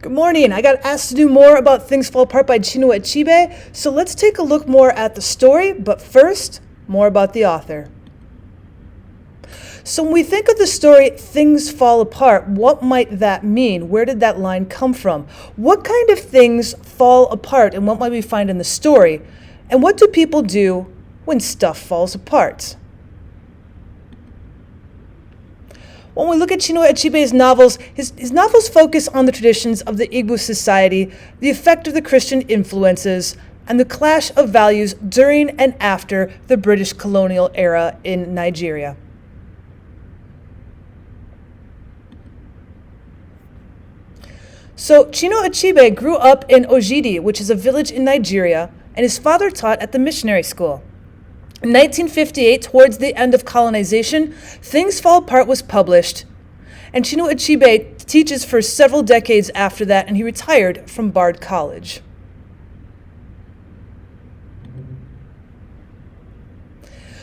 Good morning. I got asked to do more about Things Fall Apart by Chinua Achebe, so let's take a look more at the story, but first, more about the author. So when we think of the story, Things Fall Apart, what might that mean? Where did that line come from? What kind of things fall apart and what might we find in the story? And what do people do when stuff falls apart? When we look at Chinua Achebe's novels, his novels focus on the traditions of the Igbo society, the effect of the Christian influences, and the clash of values during and after the British colonial era in Nigeria. So Chinua Achebe grew up in Ojidi, which is a village in Nigeria, and his father taught at the missionary school. In 1958, towards the end of colonization, Things Fall Apart was published, and Chinua Achebe teaches for several decades after that, and he retired from Bard College.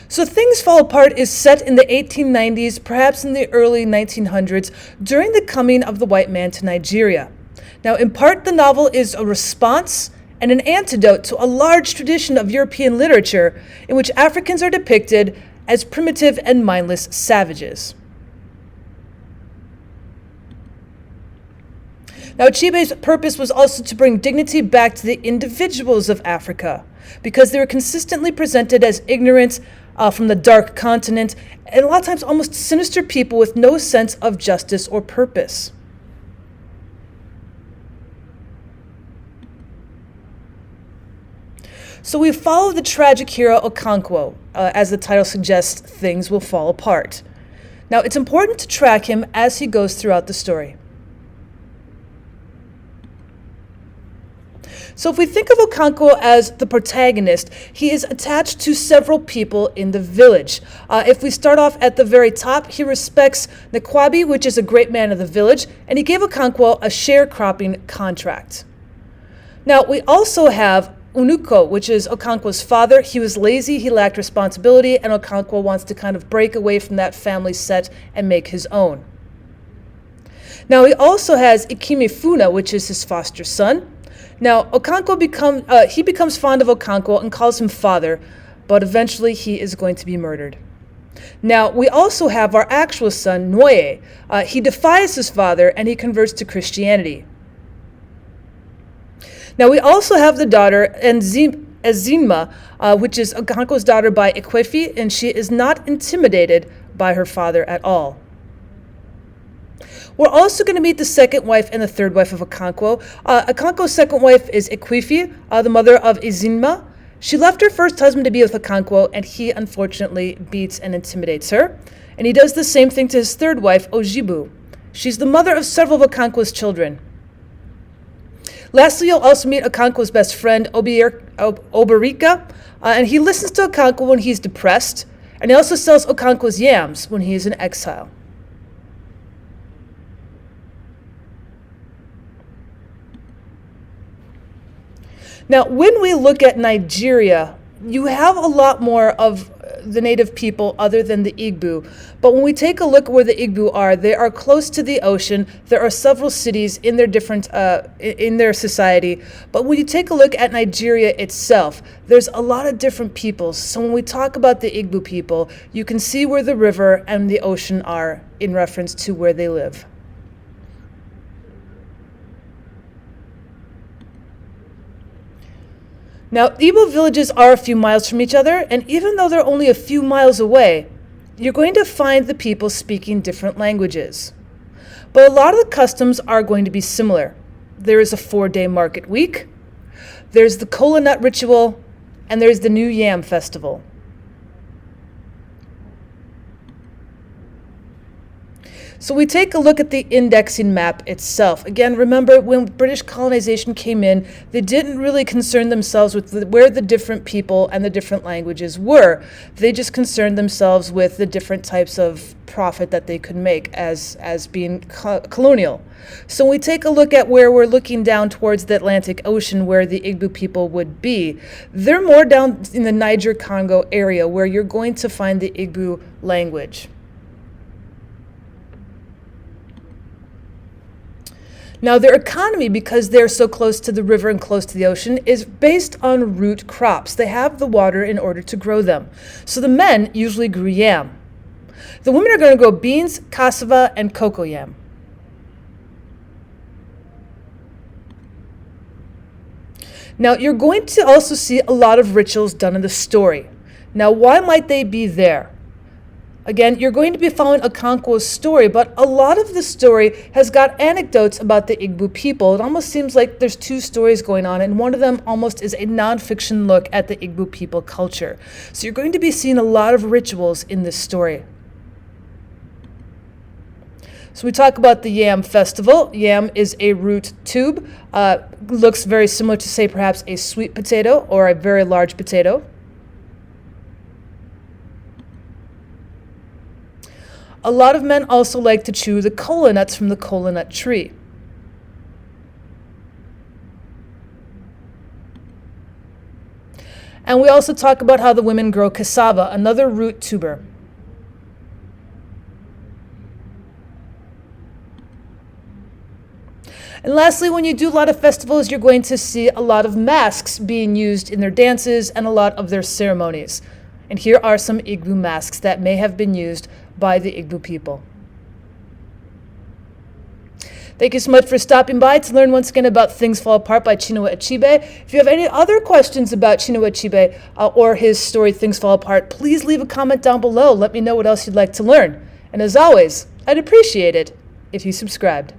So Things Fall Apart is set in the 1890s, perhaps in the early 1900s, during the coming of the white man to Nigeria. Now, in part, the novel is a response and an antidote to a large tradition of European literature in which Africans are depicted as primitive and mindless savages. Now, Achebe's purpose was also to bring dignity back to the individuals of Africa, because they were consistently presented as ignorant from the dark continent, and a lot of times almost sinister people with no sense of justice or purpose. So we follow the tragic hero Okonkwo. As the title suggests, things will fall apart. Now, it's important to track him as he goes throughout the story. So if we think of Okonkwo as the protagonist, he is attached to several people in the village. If we start off at the very top, he respects Nkwabi, which is a great man of the village, and he gave Okonkwo a sharecropping contract. Now, we also have Unuko, which is Okonkwo's father. He was lazy, he lacked responsibility, and Okonkwo wants to kind of break away from that family set and make his own. Now, he also has Ikemefuna, which is his foster son. Now, Okonkwo becomes fond of Okonkwo and calls him father, but eventually he is going to be murdered. Now, we also have our actual son, Noye. He defies his father and he converts to Christianity. Now, we also have the daughter, Ezinma, which is Okonkwo's daughter by Ekwefi, and she is not intimidated by her father at all. We're also going to meet the second wife and the third wife of Okonkwo. Okonkwo's second wife is Ekwefi, the mother of Ezinma. She left her first husband to be with Okonkwo, and he unfortunately beats and intimidates her. And he does the same thing to his third wife, Ojibu. She's the mother of several of Okonkwo's children. Lastly, you'll also meet Okonkwo's best friend, Oberika, and he listens to Okonkwo when he's depressed, and he also sells Okonkwo's yams when he is in exile. Now, when we look at Nigeria, you have a lot more of the native people other than the Igbo. But when we take a look at where the Igbo are, they are close to the ocean. There are several cities in their different in their society. But when you take a look at Nigeria itself, there's a lot of different peoples. So when we talk about the Igbo people, you can see where the river and the ocean are in reference to where they live. Now, Ibo villages are a few miles from each other, and even though they're only a few miles away, you're going to find the people speaking different languages. But a lot of the customs are going to be similar. There is a 4-day market week, there's the Kola Nut ritual, and there's the new Yam Festival. So we take a look at the indexing map itself. Again, remember when British colonization came in, they didn't really concern themselves with where the different people and the different languages were. They just concerned themselves with the different types of profit that they could make as being colonial. So when we take a look at where we're looking down towards the Atlantic Ocean where the Igbo people would be, they're more down in the Niger-Congo area where you're going to find the Igbo language. Now, their economy, because they're so close to the river and close to the ocean, is based on root crops. They have the water in order to grow them. So the men usually grew yam. The women are going to grow beans, cassava, and cocoyam. Now, you're going to also see a lot of rituals done in the story. Now, why might they be there? Again, you're going to be following Okonkwo's story, but a lot of the story has got anecdotes about the Igbo people. It almost seems like there's two stories going on, and one of them almost is a nonfiction look at the Igbo people culture. So you're going to be seeing a lot of rituals in this story. So we talk about the Yam Festival. Yam is a root tube. Looks very similar to, say, perhaps a sweet potato or a very large potato. A lot of men also like to chew the kola nuts from the kola nut tree. And we also talk about how the women grow cassava, another root tuber. And lastly, when you do a lot of festivals, you're going to see a lot of masks being used in their dances and a lot of their ceremonies. And here are some Igbo masks that may have been used by the Igbo people. Thank you so much for stopping by to learn once again about Things Fall Apart by Chinua Achebe. If you have any other questions about Chinua Achebe or his story Things Fall Apart, please leave a comment down below. Let me know what else you'd like to learn. And as always, I'd appreciate it if you subscribed.